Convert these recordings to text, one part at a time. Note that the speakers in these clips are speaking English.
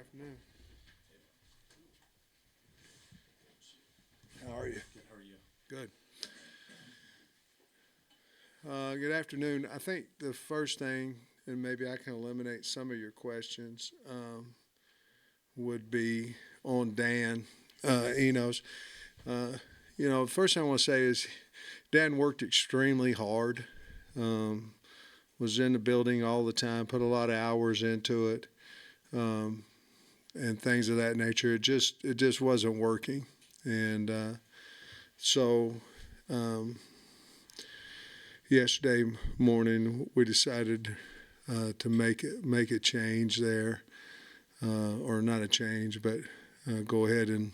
afternoon. How are you? Good, how are you? Good. Good afternoon. I think the first thing, and maybe I can eliminate some of your questions, would be on Dan Enos. First thing I want to say is Dan worked extremely hard, was in the building all the time, put a lot of hours into it, and things of that nature. It just wasn't working. And so yesterday morning we decided to make a change there, or not a change, but go ahead and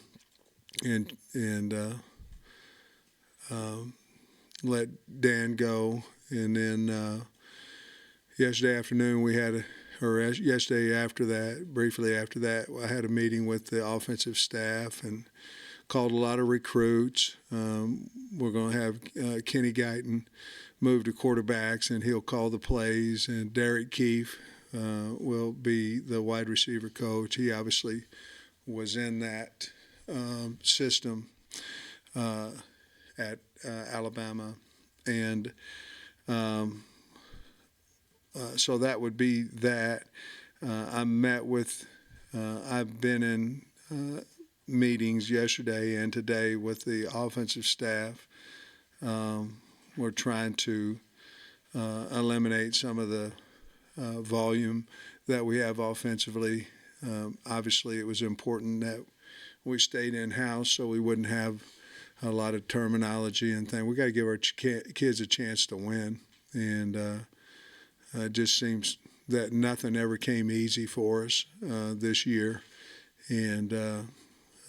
let Dan go. And then yesterday afternoon yesterday after that, briefly after that, I had a meeting with the offensive staff and called a lot of recruits. We're going to have Kenny Guiton move to quarterbacks, and he'll call the plays. And Derek Keefe will be the wide receiver coach. He obviously was in that system at Alabama. And so that would be that. I've been in meetings yesterday and today with the offensive staff. We're trying to eliminate some of the volume that we have offensively. Obviously, it was important that we stayed in-house so we wouldn't have a lot of terminology and things. We got to give our kids a chance to win, and it just seems that nothing ever came easy for us this year, and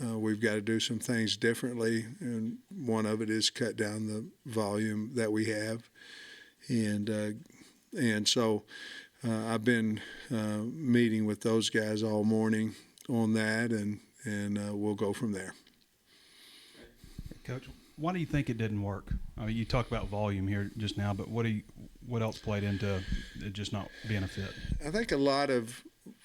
we've got to do some things differently, and one of it is cut down the volume that we have, and so I've been meeting with those guys all morning on that, and we'll go from there. Coach, why do you think it didn't work? I mean, you talked about volume here just now, but what else played into it just not being a fit? I think a lot of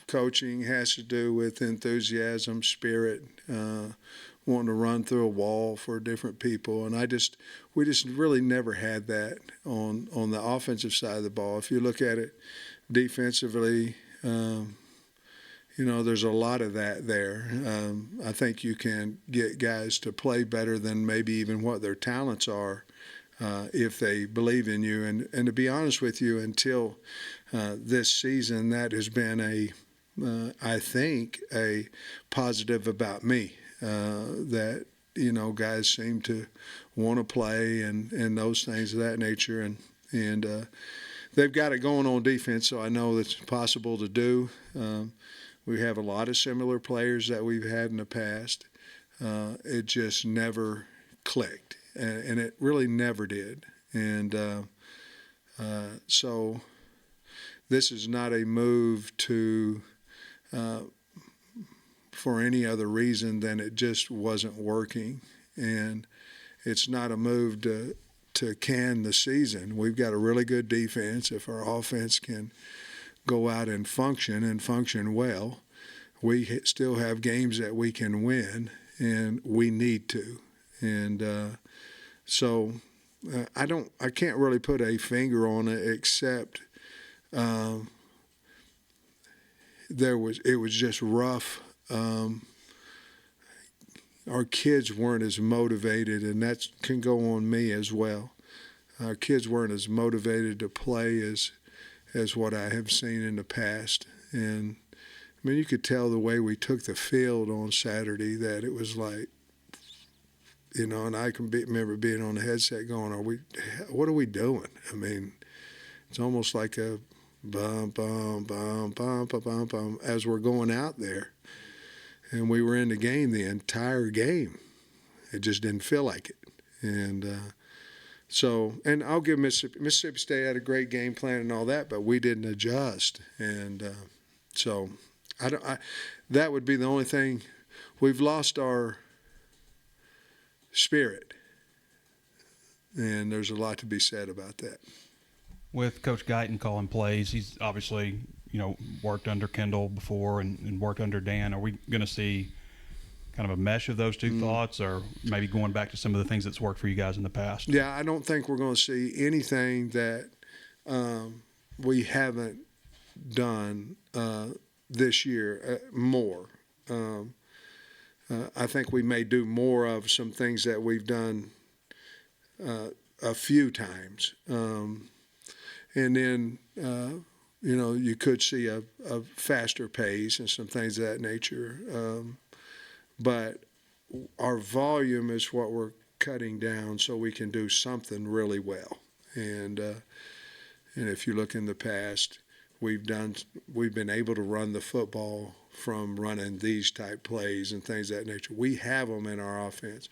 coaching has to do with enthusiasm, spirit, wanting to run through a wall for different people, and we just really never had that on the offensive side of the ball. If you look at it defensively, there's a lot of that there. I think you can get guys to play better than maybe even what their talents are if they believe in you. And to be honest with you, until this season, that has been I think, a positive about me, that, guys seem to want to play and those things of that nature. And they've got it going on defense, so I know that's possible to do. We have a lot of similar players that we've had in the past. It just never clicked, and it really never did. And so this is not a move for any other reason than it just wasn't working. And it's not a move to can the season. We've got a really good defense. If our offense can go out and function well, we still have games that we can win, and we need to. And so I can't really put a finger on it, except it was just rough. Our kids weren't as motivated, and that can go on me as well. Our kids weren't as motivated to play as what I have seen in the past. And I mean, you could tell the way we took the field on Saturday that it was like, and I can remember being on the headset going, what are we doing? I mean, it's almost like a bum, bum, bum, bum, bum, bum, bum, as we're going out there. And we were in the game the entire game. It just didn't feel like it. And and I'll give Mississippi State had a great game plan and all that, but we didn't adjust. And so that would be the only thing. We've lost our spirit, and there's a lot to be said about that. With Coach Guiton calling plays, he's obviously, worked under Kendall before and worked under Dan. Are we going to see kind of a mesh of those two thoughts, or maybe going back to some of the things that's worked for you guys in the past? Yeah, I don't think we're going to see anything that we haven't done this year more. I think we may do more of some things that we've done a few times. And then, you could see a faster pace and some things of that nature. But our volume is what we're cutting down so we can do something really well. And if you look in the past, we've been able to run the football from running these type plays and things of that nature. We have them in our offense.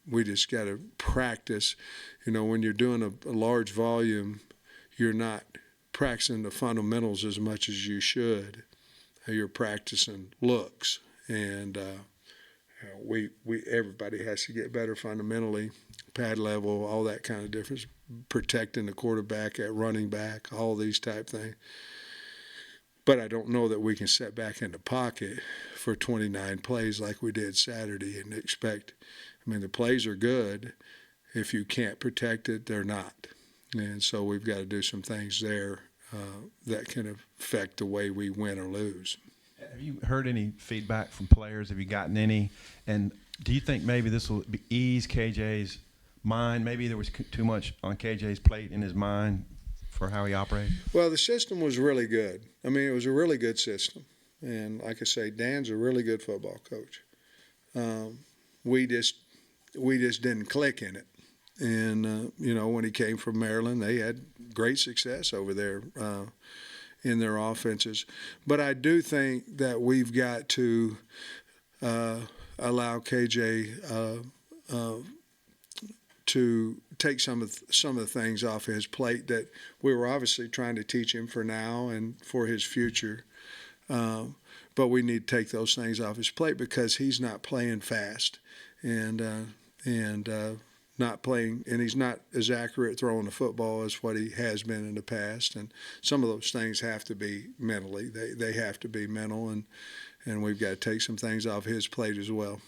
We just got to practice. When you're doing a large volume, you're not practicing the fundamentals as much as you should. You're practicing looks, and everybody has to get better fundamentally, pad level, all that kind of difference, protecting the quarterback at running back, all these type things. But I don't know that we can set back in the pocket for 29 plays like we did Saturday and expect. The plays are good. If you can't protect it, they're not. And so we've got to do some things there that can affect the way we win or lose. Have you heard any feedback from players? Have you gotten any? And do you think maybe this will ease KJ's mind? Maybe there was too much on KJ's plate in his mind for how he operated? Well, the system was really good. It was a really good system. And like I say, Dan's a really good football coach. We just didn't click in it. And, when he came from Maryland, they had great success over there in their offenses. But I do think that we've got to allow KJ to take some of the things off his plate that we were obviously trying to teach him for now and for his future. But we need to take those things off his plate because he's not playing fast and not playing, and he's not as accurate throwing the football as what he has been in the past. And some of those things have to be mentally. They have to be mental, and we've got to take some things off his plate as well.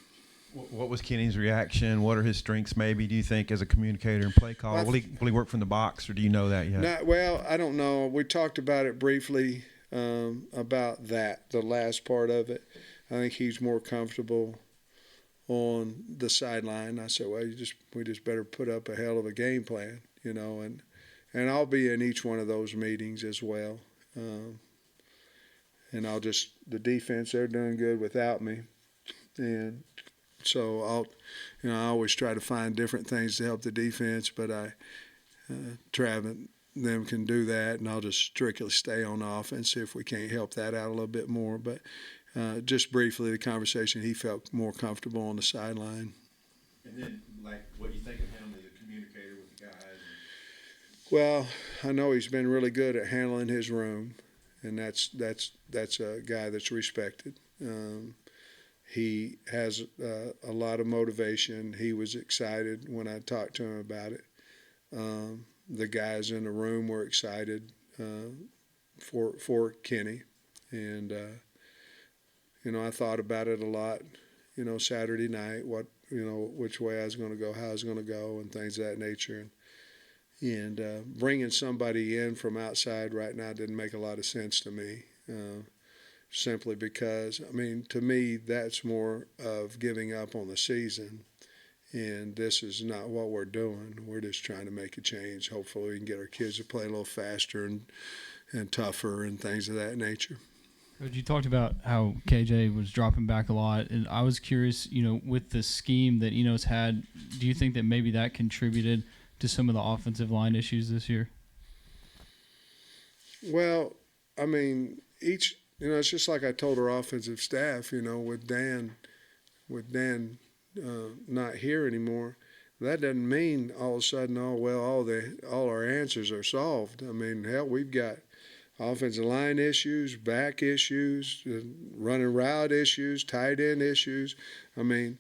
What was Kenny's reaction? What are his strengths, maybe, do you think, as a communicator and play caller? Will he work from the box, or do you know that yet? Well, I don't know. We talked about it briefly, about that, the last part of it. I think he's more comfortable on the sideline. I said, well, we just better put up a hell of a game plan, and I'll be in each one of those meetings as well. And the defense, they're doing good without me. And so I always try to find different things to help the defense, but Trav and them can do that, and I'll just strictly stay on offense, see if we can't help that out a little bit more. But just briefly, the conversation, he felt more comfortable on the sideline. And then, what do you think of him as a communicator with the guys? Well, I know he's been really good at handling his room, and that's a guy that's respected. He has a lot of motivation. He was excited when I talked to him about it. The guys in the room were excited for Kenny, and I thought about it a lot. Saturday night, which way I was going to go, how I was going to go, and things of that nature. And bringing somebody in from outside right now didn't make a lot of sense to me. Simply because, to me, that's more of giving up on the season, and this is not what we're doing. We're just trying to make a change. Hopefully we can get our kids to play a little faster and tougher and things of that nature. Coach, you talked about how KJ was dropping back a lot, and I was curious, with the scheme that Enos had, do you think that maybe that contributed to some of the offensive line issues this year? Well, it's just like I told our offensive staff, with Dan not here anymore, that doesn't mean all of a sudden, all our answers are solved. Hell, we've got offensive line issues, back issues, running route issues, tight end issues. Dan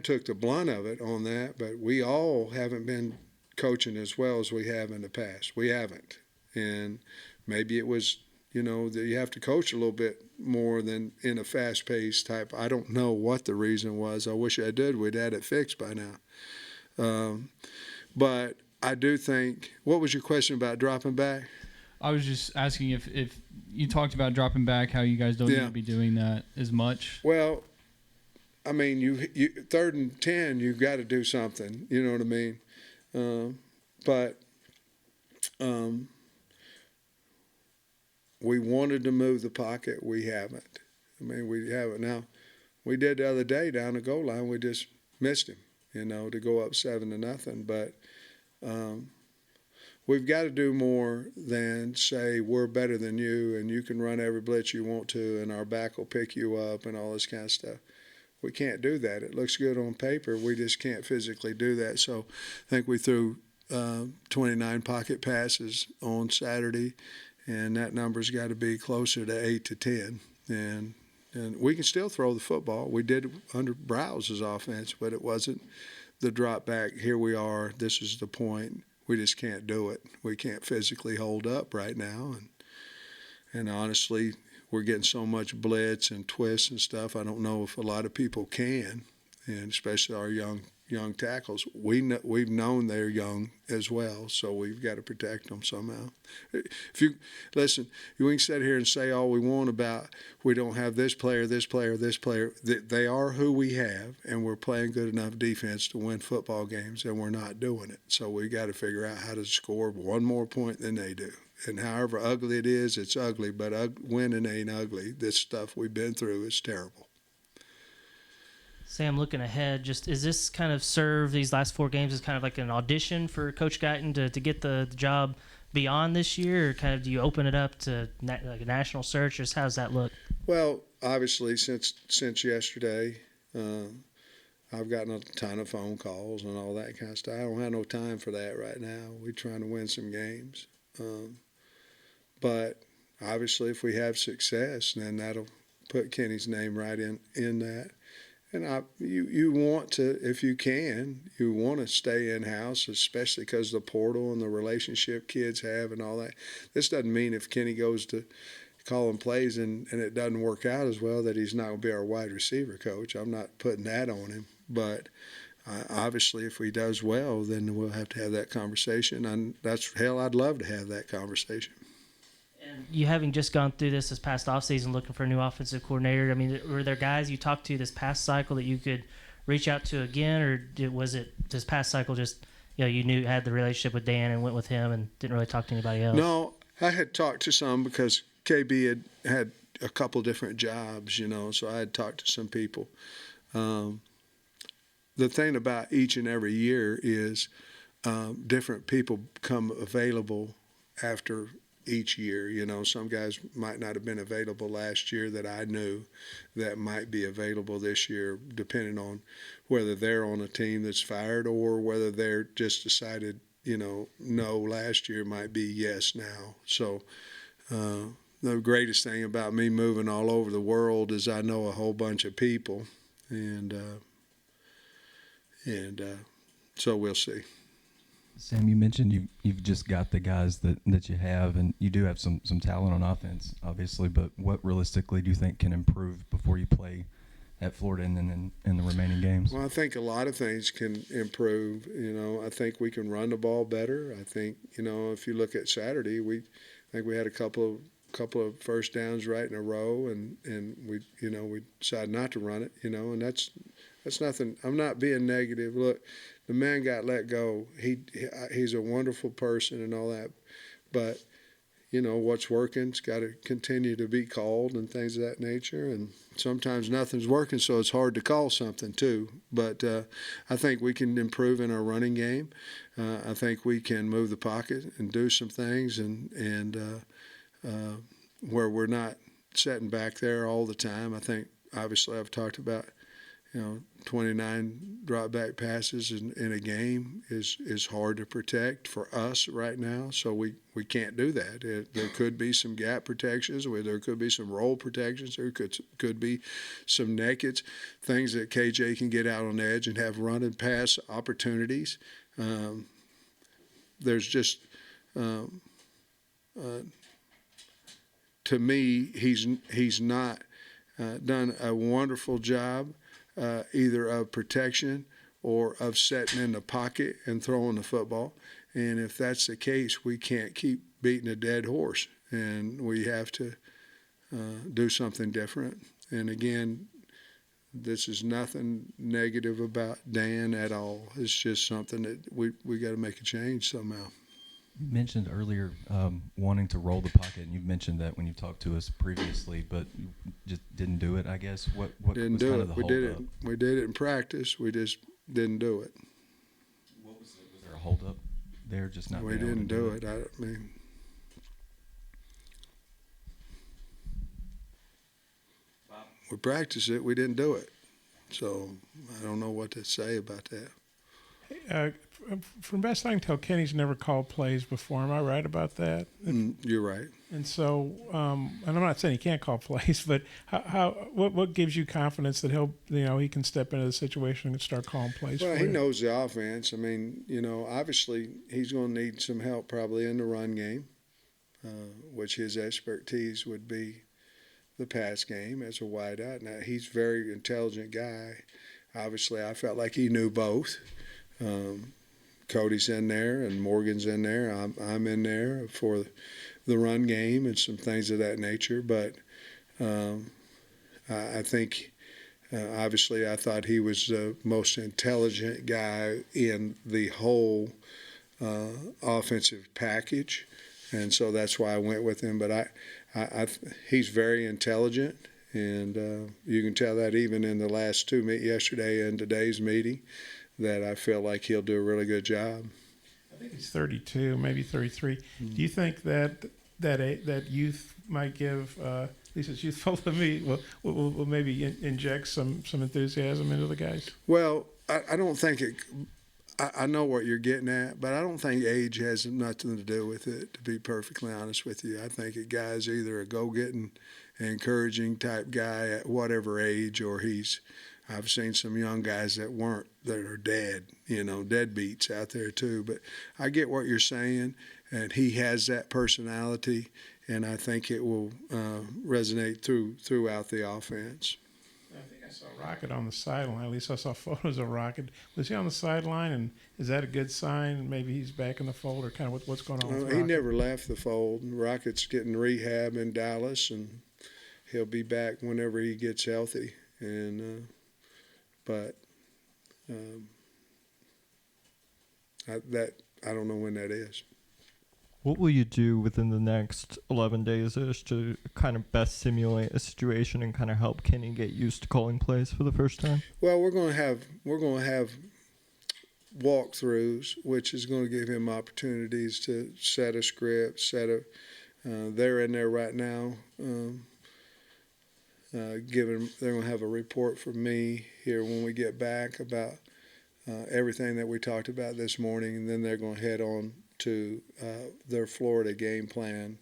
took the blunt of it on that, but we all haven't been coaching as well as we have in the past. We haven't. and maybe it was, that you have to coach a little bit more than in a fast-paced type. I don't know what the reason was. I wish I did. We'd had it fixed by now. But I do think, what was your question about dropping back? I was just asking if you talked about dropping back, how you guys don't need to be doing that as much. Well, I mean, you 3rd and 10, you've got to do something. You know what I mean? But we wanted to move the pocket. We haven't. I mean, we haven't. Now, we did the other day down the goal line. We just missed him, to go up 7-0. But we've got to do more than say we're better than you and you can run every blitz you want to and our back will pick you up and all this kind of stuff. We can't do that. It looks good on paper. We just can't physically do that. So I think we threw 29 pocket passes on Saturday, and that number's got to be closer to 8 to 10. And we can still throw the football. We did under Browse's offense, but it wasn't the drop back. Here we are. This is the point. We just can't do it. We can't physically hold up right now. And honestly, we're getting so much blitz and twists and stuff. I don't know if a lot of people can, and especially our young tackles. We've known they're young as well, so we've got to protect them somehow. If you listen, we can sit here and say all we want about we don't have this player, this player, this player. They are who we have, and we're playing good enough defense to win football games, and we're not doing it. So we got to figure out how to score one more point than they do. And however ugly it is, it's ugly, but winning ain't ugly. This stuff we've been through is terrible. Sam, looking ahead, is this kind of serve these last 4 games as kind of like an audition for Coach Guiton to get the job beyond this year, or kind of do you open it up to like a national search, or how does that look? Well, obviously, since yesterday, I've gotten a ton of phone calls and all that kind of stuff. I don't have no time for that right now. We're trying to win some games. But obviously, if we have success, then that'll put Kenny's name right in that. And you want to, if you can, you want to stay in-house, especially because the portal and the relationship kids have and all that. This doesn't mean if Kenny goes to calling plays and it doesn't work out as well that he's not going to be our wide receiver coach. I'm not putting that on him. But obviously, if he does well, then we'll have to have that conversation. And I'd love to have that conversation. And you having just gone through this past offseason looking for a new offensive coordinator, I mean, were there guys you talked to this past cycle that you could reach out to again, or was it this past cycle just, you had the relationship with Dan and went with him and didn't really talk to anybody else? No, I had talked to some because KB had a couple different jobs, so I had talked to some people. The thing about each and every year is different people come available after each year. Some guys might not have been available last year that I knew that might be available this year, depending on whether they're on a team that's fired or whether they're just decided, no last year might be yes now. So the greatest thing about me moving all over the world is I know a whole bunch of people, and so we'll see. Sam, you mentioned you've just got the guys that you have, and you do have some talent on offense, obviously. But what realistically do you think can improve before you play at Florida and then in the remaining games? Well, I think a lot of things can improve. I think we can run the ball better. I think if you look at Saturday, I think we had a couple of first downs right in a row, and we decided not to run it. And that's nothing. I'm not being negative. Look. The man got let go. He's a wonderful person and all that, but what's working's got to continue to be called and things of that nature. And sometimes nothing's working, so it's hard to call something too. But I think we can improve in our running game. I think we can move the pocket and do some things, and where we're not sitting back there all the time. I think obviously I've talked about. 29 drop back passes in a game is hard to protect for us right now. So we can't do that. There could be some gap protections, there could be some roll protections, there could be some nakeds, things that KJ can get out on the edge and have run and pass opportunities. There's just to me, he's not done a wonderful job either of protection or of setting in the pocket and throwing the football. And if that's the case, we can't keep beating a dead horse, and we have to do something different. And again, this is nothing negative about Dan at all. It's just something that we got to make a change somehow. You mentioned earlier wanting to roll the pocket, and you've mentioned that when you talked to us previously, but you just didn't do it, I guess. What Didn't was do kind it. of the We hold did up? it. We did it in practice. We just didn't do it. What was there a hold up there, just not We being able didn't to do it. I mean, we practiced it. We didn't do it. So I don't know what to say about that. From best I can tell, Kenny's never called plays before. Am I right about that? You're right. And so, and I'm not saying he can't call plays, but what gives you confidence that he can step into the situation and start calling plays? Well, for he you? knows the offense. I mean, obviously he's going to need some help probably in the run game, which his expertise would be the pass game as a wideout. Now, he's a very intelligent guy. Obviously, I felt like he knew both. Cody's in there and Morgan's in there. I'm in there for the run game and some things of that nature. But I think, obviously, I thought he was the most intelligent guy in the whole offensive package. And so that's why I went with him. But he's very intelligent, and you can tell that even in the last two yesterday and today's meeting, that I feel like he'll do a really good job. I think he's 32, maybe 33. Mm-hmm. Do you think that youth might give, at least it's youthful to me, will maybe inject some enthusiasm into the guys? Well, I don't think it. I know what you're getting at, but I don't think age has nothing to do with it, to be perfectly honest with you. I think a guy's either a go-getting, encouraging type guy at whatever age, or I've seen some young guys that are dead, deadbeats out there too. But I get what you're saying, and he has that personality, and I think it will resonate throughout the offense. I think I saw Rocket on the sideline. At least I saw photos of Rocket. Was he on the sideline, and is that a good sign? Maybe he's back in the fold, or kind of what's going on with Rocket? He never left the fold. Rocket's getting rehab in Dallas, and he'll be back whenever he gets healthy. And but I don't know when that is. What will you do within the next 11 days-ish to kind of best simulate a situation and kind of help Kenny get used to calling plays for the first time? Well, we're going to have walkthroughs, which is going to give him opportunities to set a script, they're in there right now. They're going to have a report from me here when we get back about everything that we talked about this morning, and then they're going to head on to their Florida game plan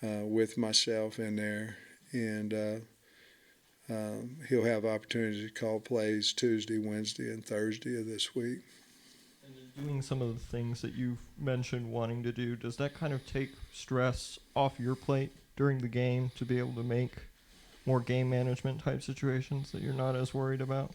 with myself in there, and he'll have opportunity to call plays Tuesday, Wednesday, and Thursday of this week. And in doing some of the things that you've mentioned wanting to do, does that kind of take stress off your plate during the game to be able to make more game management type situations that you're not as worried about?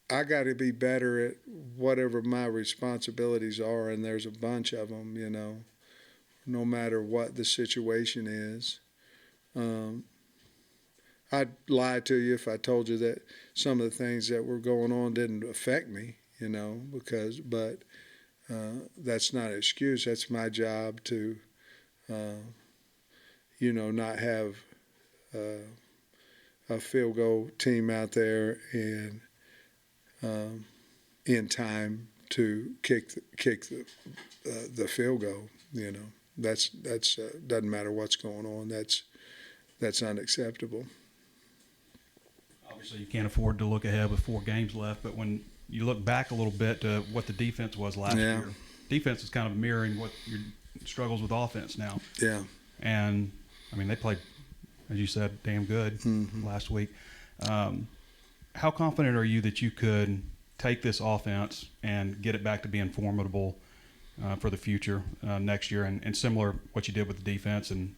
I got to be better at whatever my responsibilities are, and there's a bunch of them, no matter what the situation is. I'd lie to you if I told you that some of the things that were going on didn't affect me, but that's not an excuse. That's my job to, not have a field goal team out there and in time to kick the field goal. That's doesn't matter what's going on. That's unacceptable. Obviously, you can't afford to look ahead with 4 games left, but when you look back a little bit to what the defense was last year, defense is kind of mirroring what your struggles with offense now. Yeah. And, they played, as you said, damn good last week. How confident are you that you could take this offense and get it back to being formidable for the future next year, and similar what you did with the defense. And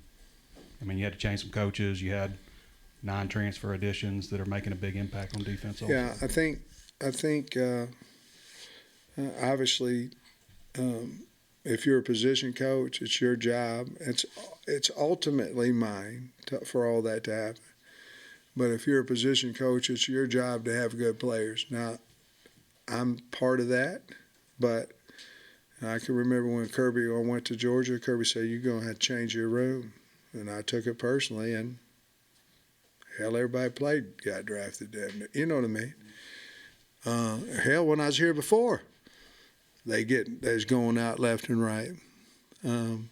I mean, you had to change some coaches. You had 9 transfer additions that are making a big impact on defense also. Yeah, I think obviously, if you're a position coach, it's your job. It's ultimately mine for all that to happen. But if you're a position coach, it's your job to have good players. Now, I'm part of that, but I can remember when Kirby went to Georgia, Kirby said, "You're going to have to change your room." And I took it personally, and hell, everybody got drafted damn near. You know what I mean? Hell, when I was here before, they's going out left and right. And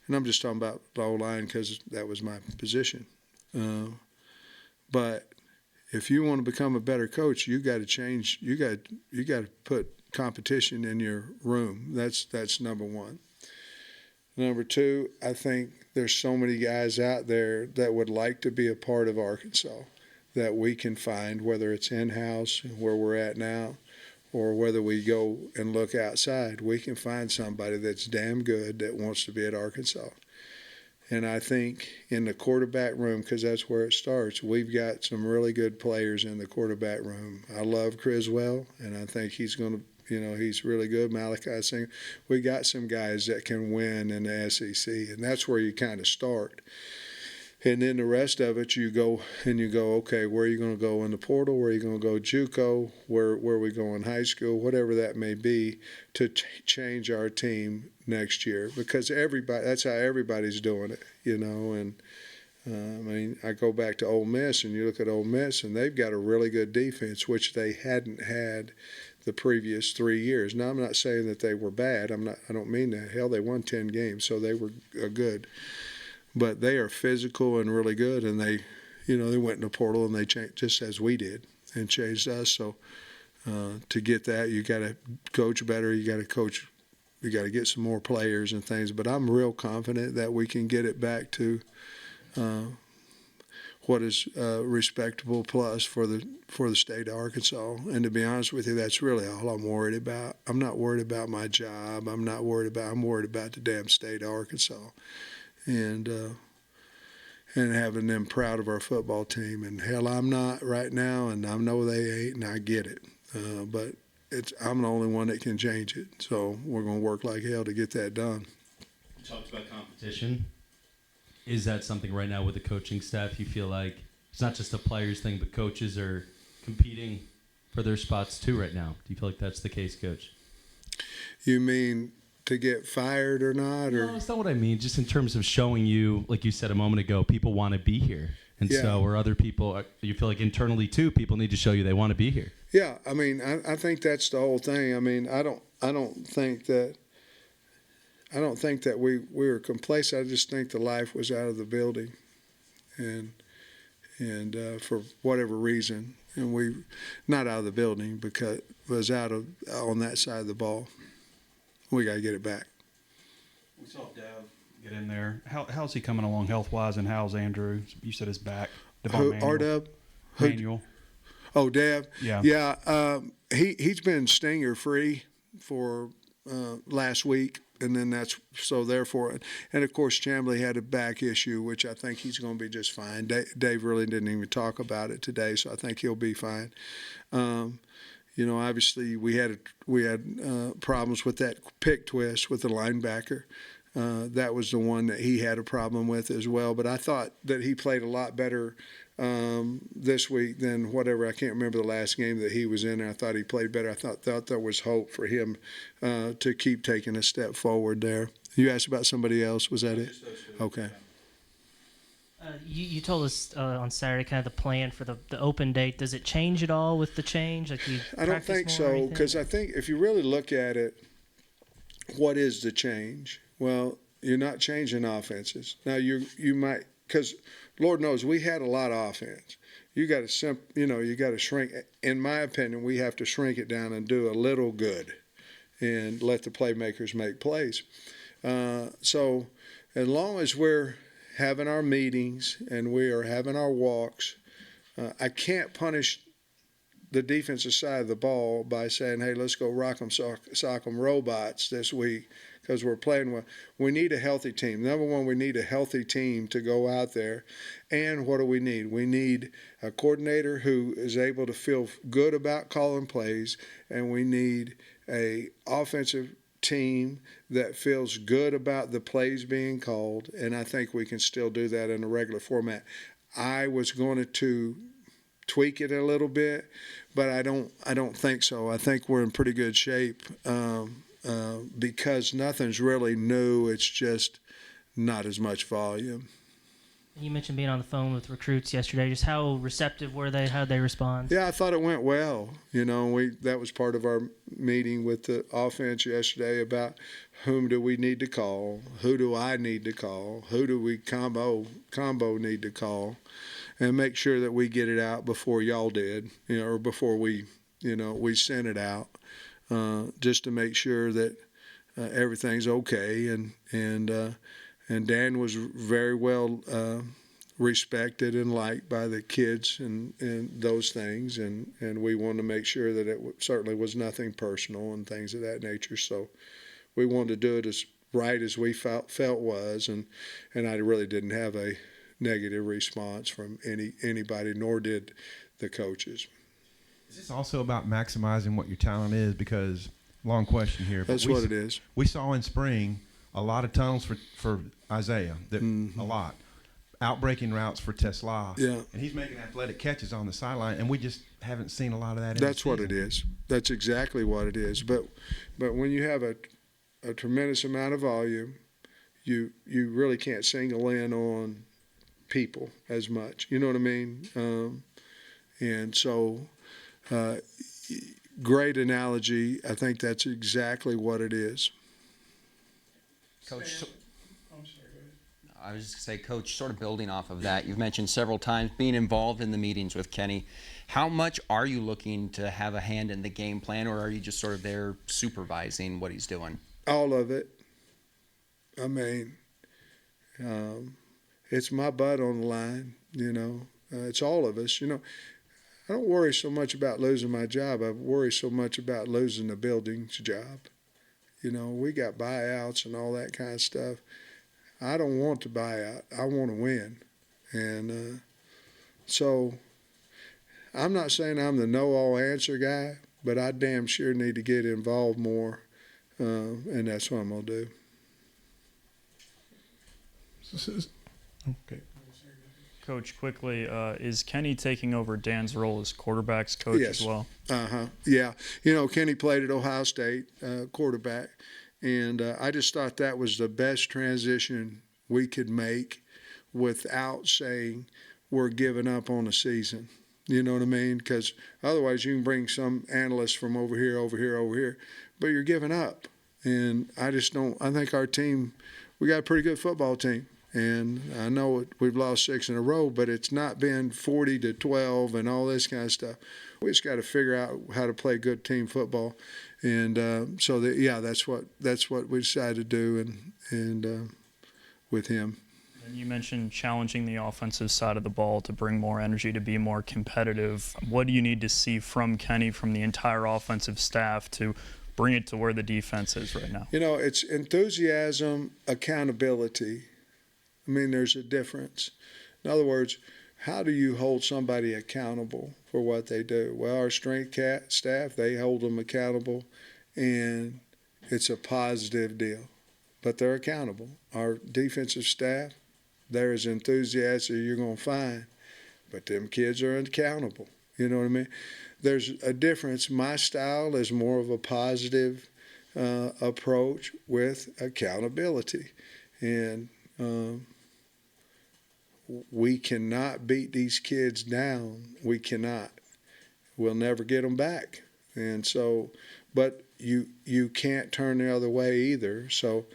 I'm just talking about the O-line because that was my position. But if you want to become a better coach, you got to change. You got to put competition in your room. That's number one. Number two, I think there's so many guys out there that would like to be a part of Arkansas that we can find, whether it's in-house where we're at now, or whether we go and look outside. We can find somebody that's damn good that wants to be at Arkansas. And I think in the quarterback room, because that's where it starts, we've got some really good players in the quarterback room. I love Criswell, and I think he's going to, he's really good. Malachi Singer. We got some guys that can win in the SEC, and that's where you kind of start. And then the rest of it, you go, okay, where are you going to go in the portal? Where are you going to go JUCO? Where are we going high school? Whatever that may be, to change our team next year, because that's how everybody's doing it, And I mean, I go back to Ole Miss, and you look at Ole Miss, and they've got a really good defense, which they hadn't had the previous 3 years. Now, I'm not saying that they were bad. I don't mean that. Hell, they won 10 games, so they were good. But they are physical and really good, and they went in the portal and they changed just as we did and changed us. So to get that, you got to coach better. You got to get some more players and things. But I'm real confident that we can get it back to what is respectable plus for the state of Arkansas. And to be honest with you, that's really all I'm worried about. I'm not worried about my job. I'm worried about the damn state of Arkansas. And having them proud of our football team. And hell, I'm not right now, and I know they ain't, and I get it. But I'm the only one that can change it. So we're going to work like hell to get that done. You talked about competition. Is that something right now with the coaching staff you feel like it's not just a players thing, but coaches are competing for their spots too right now? Do you feel like that's the case, Coach? You mean to get fired or not? Or? No, that's not what I mean. Just in terms of showing you, like you said a moment ago, people want to be here. And so, or other people, you feel like internally too, people need to show you they want to be here. Yeah, I mean, I think that's the whole thing. I mean, I don't think that we were complacent. I just think the life was out of the building, and for whatever reason, and we not out of the building because it was on that side of the ball. We got to get it back. We saw Dev get in there. How's he coming along health-wise, and how's Andrew? You said his back. R-Dub? Manuel. Oh, Dev? Yeah. Yeah. He's been stinger-free for last week, and then therefore, and of course, Chamblee had a back issue, which I think he's going to be just fine. Dave really didn't even talk about it today, so I think he'll be fine. Obviously we had problems with that pick twist with the linebacker. That was the one that he had a problem with as well. But I thought that he played a lot better this week than whatever. I can't remember the last game that he was in. I thought he played better. I thought there was hope for him to keep taking a step forward there. You asked about somebody else. Was that it? Okay. You told us on Saturday kind of the plan for the open date. Does it change at all with the change? I don't think so, because I think if you really look at it, what is the change? Well, you're not changing offenses. Now you might, because Lord knows we had a lot of offense. You got to shrink. In my opinion, we have to shrink it down and do a little good, and let the playmakers make plays. So as long as we're having our meetings and we are having our walks, I can't punish the defensive side of the ball by saying, hey, let's go rock 'em, sock 'em robots this week because we're playing well. We need a healthy team. Number one, we need a healthy team to go out there. And what do we need? We need a coordinator who is able to feel good about calling plays, and we need a offensive team that feels good about the plays being called, and I think we can still do that in a regular format. I was going to tweak it a little bit, but I don't think so. I think we're in pretty good shape because nothing's really new. It's just not as much volume. You mentioned being on the phone with recruits yesterday. Just how receptive were they? How did they respond? Yeah, I thought it went well. That was part of our meeting with the offense yesterday about whom do we need to call, who do I need to call, who do we combo need to call, and make sure that we get it out before y'all did, or before we sent it out, just to make sure that everything's okay. And Dan was very well respected and liked by the kids and those things. And we wanted to make sure that it certainly was nothing personal and things of that nature. So we wanted to do it as right as we felt was. And I really didn't have a negative response from anybody, nor did the coaches. Is this also about maximizing what your talent is? Because, long question here. That's what it is. We saw in spring a lot of tunnels for Isaiah, a lot. Outbreaking routes for Tesla. Yeah. And he's making athletic catches on the sideline, and we just haven't seen a lot of that. That's what it is. That's exactly what it is. But when you have a tremendous amount of volume, you really can't single in on people as much. You know what I mean? And so, great analogy. I think that's exactly what it is. Coach, I was just going to say, Coach, sort of building off of that, you've mentioned several times being involved in the meetings with Kenny. How much are you looking to have a hand in the game plan, or are you just sort of there supervising what he's doing? All of it. I mean, it's my butt on the line, it's all of us. I don't worry so much about losing my job. I worry so much about losing the building's job. We got buyouts and all that kind of stuff. I don't want to buy out. I want to win. And so I'm not saying I'm the know-all answer guy, but I damn sure need to get involved more, and that's what I'm going to do. Okay. Coach, quickly, is Kenny taking over Dan's role as quarterback's coach Yes. as well? Yeah. Kenny played at Ohio State, quarterback, and I just thought that was the best transition we could make without saying we're giving up on the season. You know what I mean? Because otherwise you can bring some analyst from over here, but you're giving up. And I just don't – I think our team – we got a pretty good football team. And I know we've lost 6 in a row, but it's not been 40-12 and all this kind of stuff. We just got to figure out how to play good team football, and that's what we decided to do, and with him. And you mentioned challenging the offensive side of the ball to bring more energy, to be more competitive. What do you need to see from Kenny, from the entire offensive staff, to bring it to where the defense is right now? It's enthusiasm, accountability. I mean, there's a difference. In other words, how do you hold somebody accountable for what they do? Well, our strength staff, they hold them accountable, and it's a positive deal. But they're accountable. Our defensive staff, they're as enthusiastic as you're going to find, but them kids are accountable. You know what I mean? There's a difference. My style is more of a positive approach with accountability. And we cannot beat these kids down. We cannot. We'll never get them back. And so, but you can't turn the other way either. So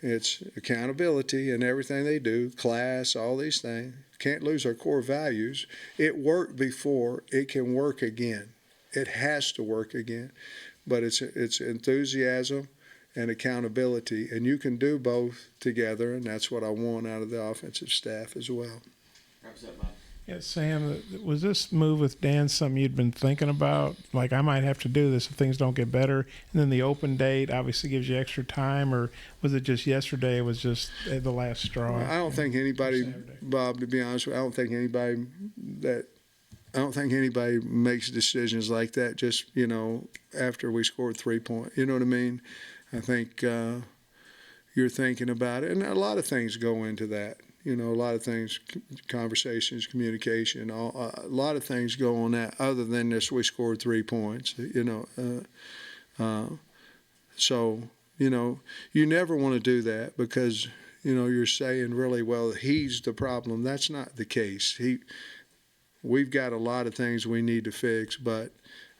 it's accountability in everything they do, class, all these things. Can't lose our core values. It worked before. It can work again. It has to work again. But it's enthusiasm and accountability, and you can do both together, and that's what I want out of the offensive staff as well. Wraps up, Bob. Yeah, Sam, was this move with Dan something you'd been thinking about? Like, I might have to do this if things don't get better. And then the open date obviously gives you extra time, or was it just yesterday? It was just the last straw. I don't think anybody, Saturday. Bob, to be honest with you, I don't think anybody makes decisions like that just, after we scored 3 points. You know what I mean? I think you're thinking about it. And a lot of things go into that. A lot of things, conversations, communication, a lot of things go on that other than this, we scored 3 points, So, you never want to do that because, you're saying really, well, he's the problem. That's not the case. We've got a lot of things we need to fix, but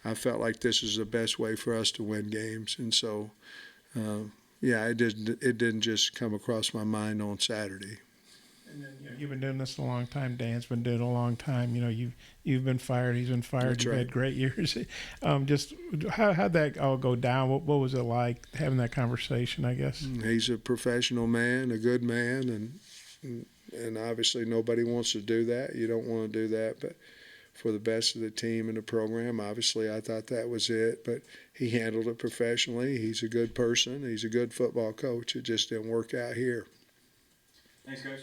I felt like this is the best way for us to win games. And so, it didn't just come across my mind on Saturday. And then, you've been doing this a long time. Dan's been doing it a long time. You've been fired. He's been fired. That's You've right. had great years. Just how'd that all go down? What was it like having that conversation? I guess. He's a professional man, a good man, and obviously nobody wants to do that. You don't want to do that, but for the best of the team and the program, obviously I thought that was it. But he handled it professionally. He's a good person. He's a good football coach. It just didn't work out here. Thanks, Coach.